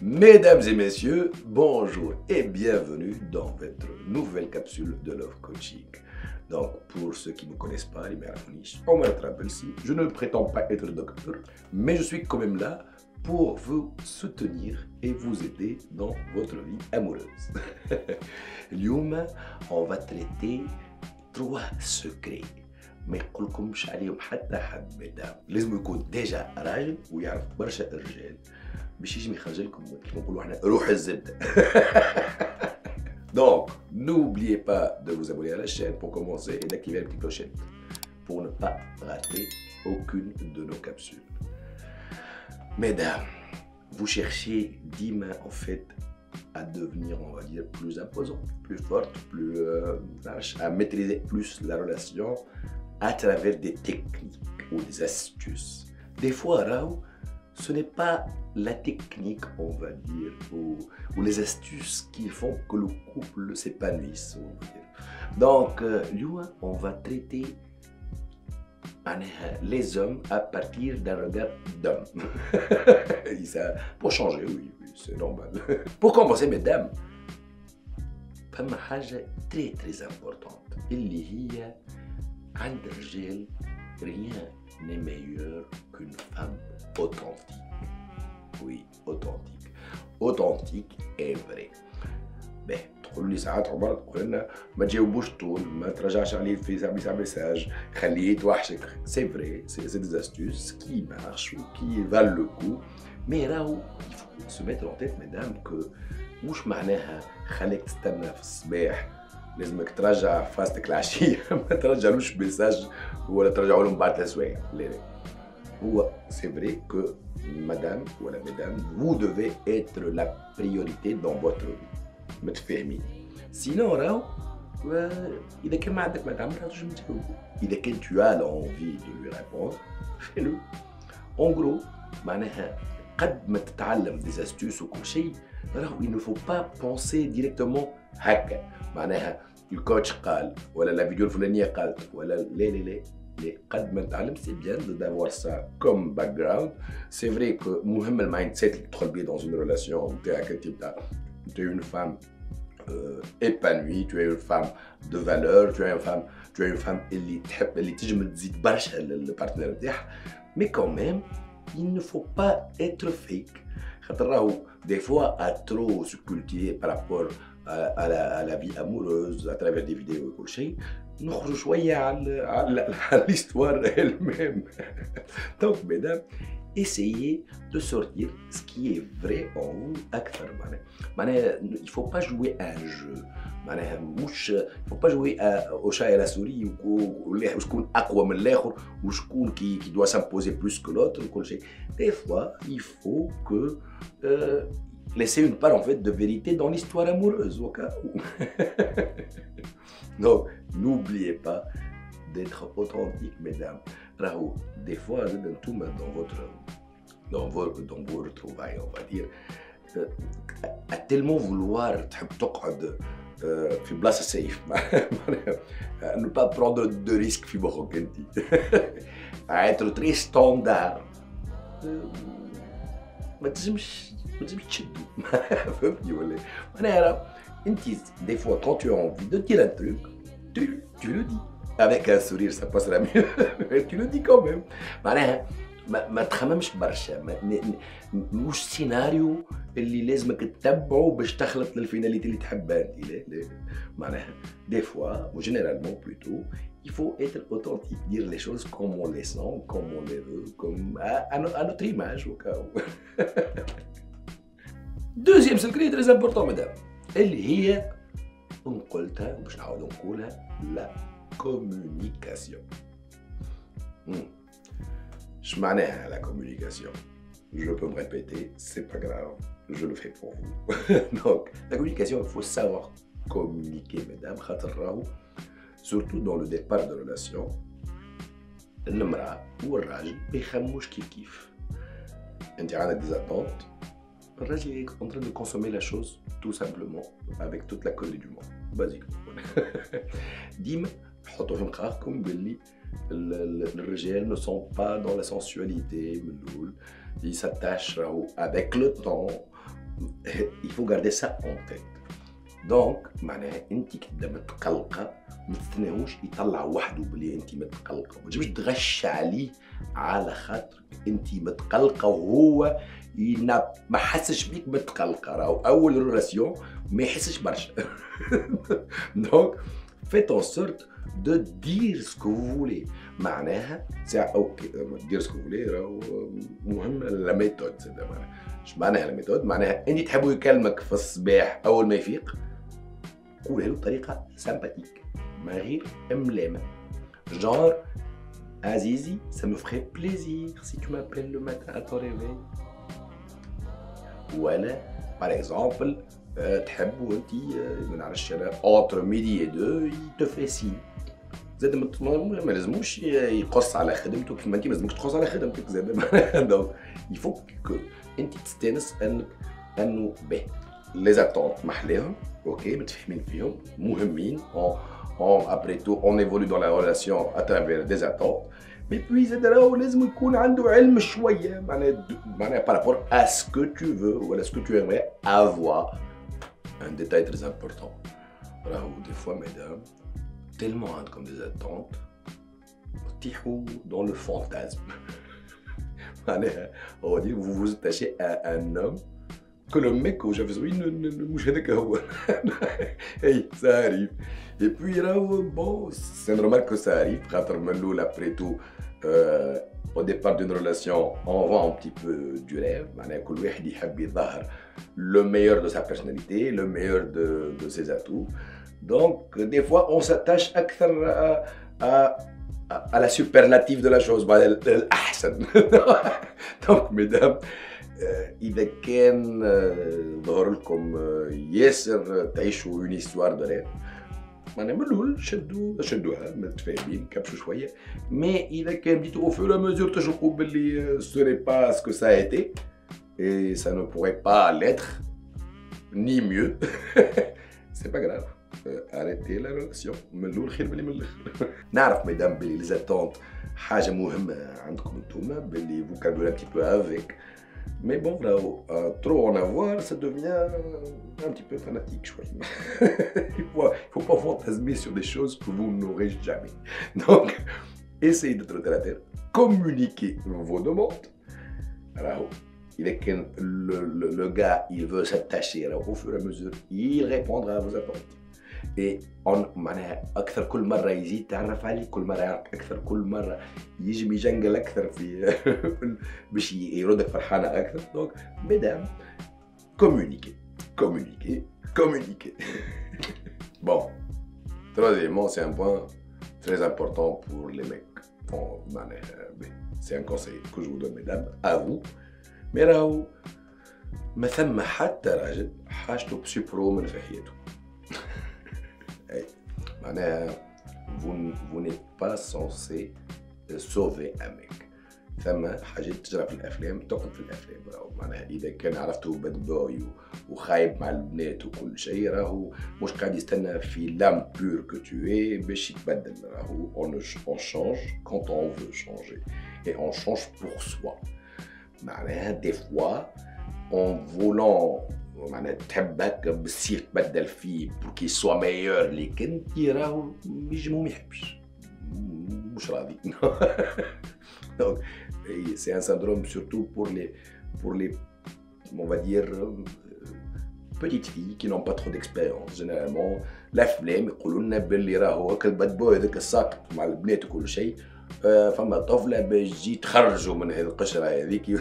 Mesdames et messieurs, bonjour et bienvenue dans votre nouvelle capsule de Love Coaching. Donc, pour ceux qui ne me connaissent pas, je ne prétends pas être docteur, mais je suis quand même là pour vous soutenir et vous aider dans votre vie amoureuse. اليوم, on va traiter 3 secrets. ما يقولكمش عليهم حتى حد مدام. لازم يكون ديجا راجل ويعرف برشا رجال باش يجي يخرجلكم كيما نقولوا احنا روح الزبده. Donc, n'oubliez pas de vous abonner à la chaîne pour commencer et d'activer la petite clochette pour ne pas rater aucune de nos capsules. Mesdames, vous cherchez Dima en fait à devenir, on va dire, plus imposante, plus forte, plus à maîtriser plus la relation à travers des techniques ou des astuces. Des fois, Rao, ce n'est pas la technique, on va dire, ou les astuces qui font que le couple s'épanouisse. Donc, on va traiter les hommes à partir d'un regard d'homme. Pour changer, oui, c'est normal. Pour commencer, mesdames, فما حاجة très importante اللي هي عند الرجال rien n'est meilleur qu'une femme authentique. Oui, authentique. Authentique et vrai. Ben, تقول لي ساعات عمر تقول لنا ما تجاوبوش طول، ما ترجعش عليه في ميساج، خليه يتوحشك. C'est vrai, c'est des astuces qui marchent ou qui valent le coup. Mais là où il faut se mettre en tête, mesdames, que مش معناها خليك تستنى في الصباح لازمك ترجع فاستك العشية، ما ترجعلوش ميساج ولا ترجعوا لهم بعد 3 سوايع. لا لا. هو c'est vrai que madame ou la mesdames, vous devez être la priorité dans votre vie. متفاهمين. Sinon راهو إذا كان ما عندك مدام راهو تنجم تجاوب. إذا كان tu as l'envie de lui répondre, fais-le. En gros, معناها قد ما تتعلم des astuces وكل شيء راهو il ne faut pas penser directement هكا. معناها الكوتش قال ولا لا فيديو الفلانية قالت ولا لا. Mais قد ما تعلم c'est bien d'avoir ça comme background. C'est vrai que مهم المايند سيت اللي تدخل بيه dans une relation نتاعك انت بتاع tu es une femme épanouie, tu es une femme de valeur, tu es une femme اللي تحب اللي تجم تزيد برشا للبارتنير نتاعها. Mais quand même, il ne faut pas être fake. خاطر راهو des fois à trop se cultiver par rapport à la vie amoureuse à travers des vidéos وكل شيء نخرج شوية على l'histoire elle-même. Donc, mesdames, essayez de sortir ce qui est vrai en vous أكثر. معناها il faut pas jouer à un jeu. معناها مش il faut pas jouer au chat et à la souris وشكون أقوى من الآخر وشكون qui doit s'imposer plus que l'autre وكل شيء. Des fois, il faut que laisser une part en fait de vérité dans l'histoire amoureuse au cas où. Donc, n'oubliez pas d'être authentique, mesdames. Rahou, des fois, dans vos retrouvailles, on va dire, à tellement vouloir في بلاصة safe, ne pas prendre de risques في مخك انت. À être très standard. ما تنجمش تشدوا. فهمتني ولا؟ معناها انت des fois quand tu as envie de dire un truc, tu le dis. Avec un sourire ça passera mieux. Mais tu le dis quand même. معناها ما تخممش برشا. مش سيناريو اللي لازمك تتبعه باش تخلط للفيناليتي اللي تحبها انت. لا. معناها des fois ou généralement plutôt il faut être authentique, dire les choses comme on les sent, comme on les veut, comme à notre image au cas où. Deuxième secret très important, mesdames, اللي هي نقولتها باش نعاود نقولها la communication. اش معناها la communication? Je peux me répéter, c'est pas grave, je le fais pour vous. Donc, la communication, il faut savoir communiquer, mesdames, خاطر راهو surtout dans le départ de relation المرأة والراجل ما يخمموش كيف. انت عندك des attentes. الراجل est en train de consommer la chose tout simplement avec toute la connerie du monde. Basiquement. ديما حطوا في مخاخكم باللي الرجال ne sont pas dans la sensualité من الأول. Ils s'attachent avec le temps il faut garder ça en tête. دونك معناها انت كي تبدا متقلقه ما تستناهوش يطلع وحده بلي انت متقلقه، ما تجمش تغش عليه على خاطر انت متقلقه وهو ما حسش بيك متقلقه. راهو اول ريلاسيون ما يحسش برشا. دونك faites en sorte de dire ce que vous voulez. معناها ساعة اوكي dire ce que vous voulez راهو مهم لا ميثود. اش معناها لا ميثود؟ معناها انت تحبوا يكلمك في الصباح اول ما يفيق قولها له بطريقة سامباتيك ما غير ملامة. genre عزيزي ça me ferait plaisir si tu m'appelles le matin à ton réveil. ولا par exemple تحب وانت ما نعرفش انا entre midi et deux il te fait signe. زاد ما لازموش يقص على خدمته كيما انت ما لازمكش تقص على خدمتك زاد. دونك يفو كو انت تستانس انه باهي لي زاتونت محلاهم اوكي متفاهمين فيهم مهمين. après tout on évolue dans la relation à travers des attentes. mais puis زاد راهو لازم يكون عنده علم شويه معناها par rapport à ce que tu veux ولا ce que tu aimerais avoir. un détail très important راهو des fois mesdames tellement عندكم des attentes تطيحوا dans le fantasme. معناها on va dire vous vous attachez à un homme que le mec où j'avais dit مش هذاك هو. hey ça arrive. et puis راهو bon c'est normal que ça arrive خاطر من الاول après tout au départ d'une relation on vend un petit peu du rêve. معناها كل واحد يحب يظهر le meilleur de sa personnalité, le meilleur de ses atouts. Donc des fois on s'attache أكثر à la superlative de la chose الأحسن. donc mesdames إذا كان ظهر لكم ياسر تعيشوا une histoire de rêve معناها من الأول شدوها متفاهمين كبشوا شوية. mais إذا كان بديتوا au fur et à mesure تشوفوا باللي ce n'est pas ce que ça a été et ça ne pourrait pas l'être ni mieux. c'est pas grave. arrêtez la relation من الاول خير من الاخر. نعرف مدام بلي لي زاتونت حاجه مهمه عندكم انتوما بلي vous carburez un petit peu avec. mais bon راهو trop en avoir ça devient un petit peu fanatique شويه. il faut pas fantasmer sur des choses que vous n'aurez jamais. donc essayez d'être terre à terre, communiquez vos demandes. راهو إذا كان le gars il veut s'attacher au fur et à mesure il répondra à vos attentes. et معناها أكثر كل مرة يزيد تعرف عليه كل مرة يعرف أكثر كل مرة يجي يجنقل أكثر في باش يردك فرحانة أكثر. donc mesdames communiquez. bon troisièmement c'est un point très important pour les mecs. c'est un conseil que je vous donne mesdames à vous. mais راهو ما ثم حتى راجل حاجته بسوبرو من في حياته. اي معناها vous n'êtes pas censé sauver un mec. ثم حاجات تجرى في الافلام تقعد في الافلام. راهو معناها اذا كان عرفته باد بوي وخايب مع البنات وكل شيء راهو مش قاعد يستنى في لام بور كو تو اي باش يتبدل. راهو on change quand on veut changer et on change pour soi. معناها des fois en voulant معناها تحب هكا بالسير تبدل فيه pour qu'il soit meilleur اللي كنت راهو يجمو ما يحبش مش راضي. donc c'est un syndrome surtout pour les on va dire petites filles qui n'ont pas trop d'expérience. généralement الافلام يقولوا لنا باللي راهو هكا الباد بوي هذاك الساقط مع البنات وكل شيء فما طفله باش تجي تخرجوا من هذه القشره هذيك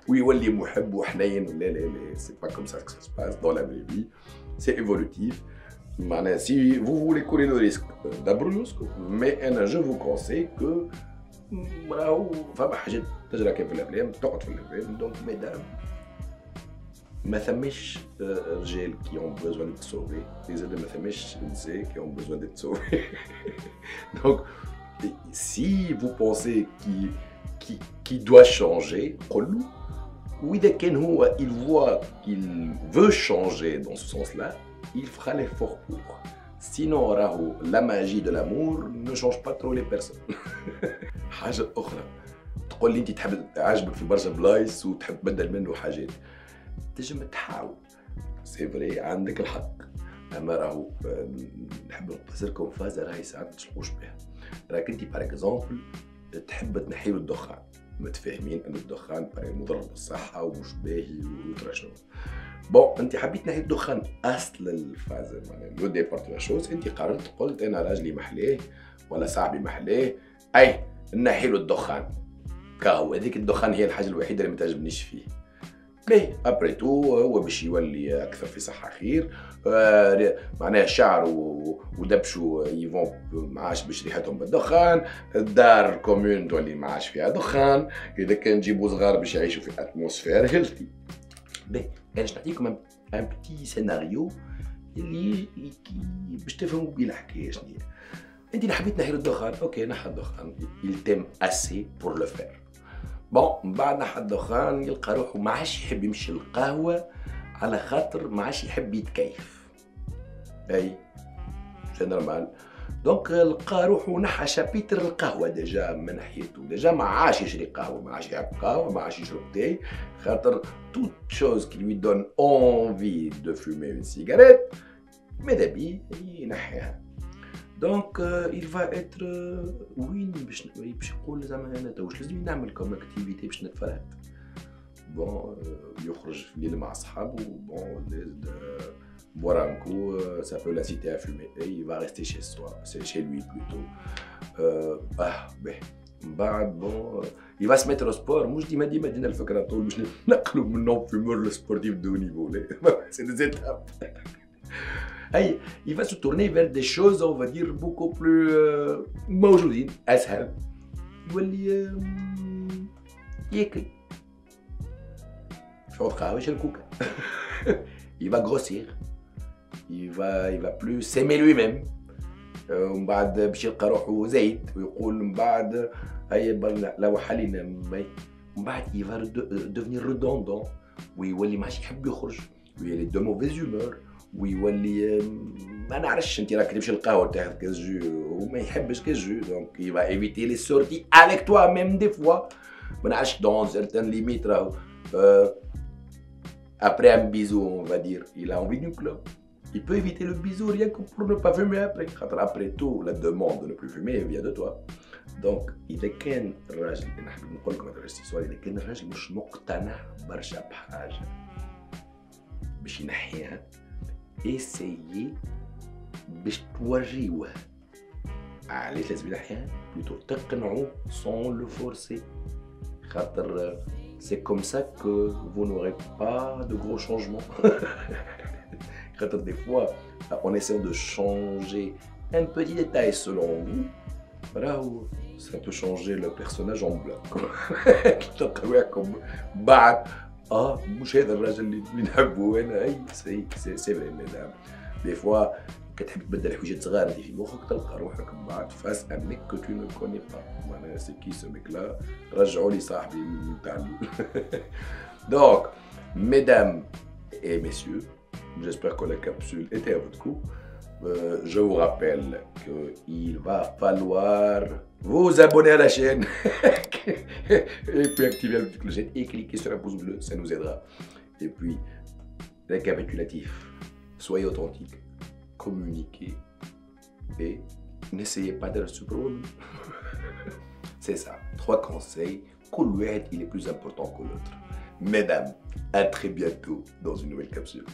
ويولي محب وحنين. لا لا لا سي با كوم سا كو سا سباس دون لا فري في. سي ايفولوتيف. معناها سي vous voulez courir le risque دبروا mais انا جو vous conseille que راهو فما حاجات تجرى كيف في الافلام تقعد في الافلام. دونك ميدام ما ثماش رجال qui ont besoin d'être sauvés. زاد ما ثماش نساء qui ont besoin d'être sauvés. donc si vous pensez qu'il doit changer, ou il voit qu'il veut changer dans ce sens-là, il fera l'effort pour. Sinon, la magie de l'amour ne change pas trop les personnes. حاجة أخرى تقول لي أنت تحب عاجبك في برشا بلايص وتحب تبدل منه حاجات. تنجم تحاول، سي فري عندك الحق، اما راهو نحب نقصركم فازه راهي ساعات ما تلحقوش بها. راك انت بار اكزومبل تحب تنحيلو الدخان، متفاهمين ان الدخان مضر بالصحه ومش باهي وترى شنو. بون انت حبيت تنحي الدخان اصل الفازه، معناها لو ديبار دو لا شوز، انت قررت قلت انا راجلي محليه ولا صاحبي محليه، اي نحيلو الدخان. كاهو هذيك الدخان هي الحاجه الوحيده اللي ما تعجبنيش فيه. ليه ابري تو هو باش يولي اكثر في صحه خير، معناها شعره ودبشو يفون ما عادش باش ريحتهم بالدخان، الدار كومون تولي ما عادش فيها دخان، اذا كان نجيبو صغار باش يعيشوا في اتموسفير هيلثي. باهي انا باش نعطيكم ان بتي سيناريو اللي باش تفهموا بيه الحكايه شنو هي. انت حبيت نحي الدخان، اوكي نحى الدخان، يلتم اسي بور لو فير. بون من بعد نحى الدخان يلقى روحه ما عادش يحب يمشي للقهوه على خاطر ما عادش يحب يتكيف. اي سي نورمال. دونك لقى روحه نحى شابيتر القهوه ديجا من حياته، ديجا ما عادش يشري قهوه، ما عادش يحب قهوه، ما عادش يشرب تاي، خاطر توت شوز كي لوي دون اونفي دو فومي اون سيجاريت ماذا بيه ينحيها. دونك il va être وين باش يقول زعما انا تو واش لازم نعمل كوم اكتيفيتي باش نتفرهد. بون يخرج في الليل مع صحابه، بون Boiranko, ça peut l'inciter à fumer et il va rester chez soi, c'est chez lui plutôt. Bon, il va se mettre au sport. Moi je dis ديما الفكرة طول باش نقلوا من نون فيمور لو سبورتيف دو نيفو. C'est des étapes. Hey, il va se tourner vers des choses, on va dire, beaucoup plus موجودين، أسهل. يولي ياكل. شعور قهوة يشرب كوكا. Il va grossir. Il va plus s'aimer lui-même. ومن بعد باش يلقى روحه زايد ويقول من بعد هيا لو حلينا من بعد il va devenir redondant ويولي ما عادش يحب يخرج ويولي دو موفيز هومور ويولي ما نعرفش انت راك تمشي للقهوه تاخذ كاس جو وما يحبش كاس جو. دونك il va éviter les sorties avec toi même des fois ما نعرفش dans certaines limites راهو après un bisou on va dire il a envie d'une clope. Il peut éviter le bisou rien que pour ne pas fumer après. Après tout, la demande de ne plus fumer vient de toi. Donc, إذا كان الراجل نحب نقول لكم هذا الاستفسار، إذا كان الراجل مش مقتنع برشا بحاجة باش ينحيها، اسيي باش توريوه علاش لازم ينحيها، بلوتو تقنعوه sans le forcer. خاطر c'est comme ça que vous n'aurez pas de gros changements. Des fois, en essayant de changer un petit détail selon vous, ça peut changer le personnage en blanc. Comme بعد مش هذا الراجل اللي نحبه انا. اي سي فري مدام دي فوا كتحب تبدل حوايج صغار في مخك تلقى روحك من بعد فاس ان ميك كو تو نو كوني با. معناها سي كي سو ميك لا، رجعوا لي صاحبي نتاع. دونك mesdames et messieurs, j'espère que la capsule était à votre goût. Je vous rappelle qu'il va falloir vous abonner à la chaîne et puis activer la petite clochette et cliquer sur la pouce bleu, ça nous aidera. Et puis, récapitulatif, soyez authentique, communiquez et n'essayez pas d'être super. C'est ça, 3 conseils, que il est plus important que l'autre. Mesdames, à très bientôt dans une nouvelle capsule.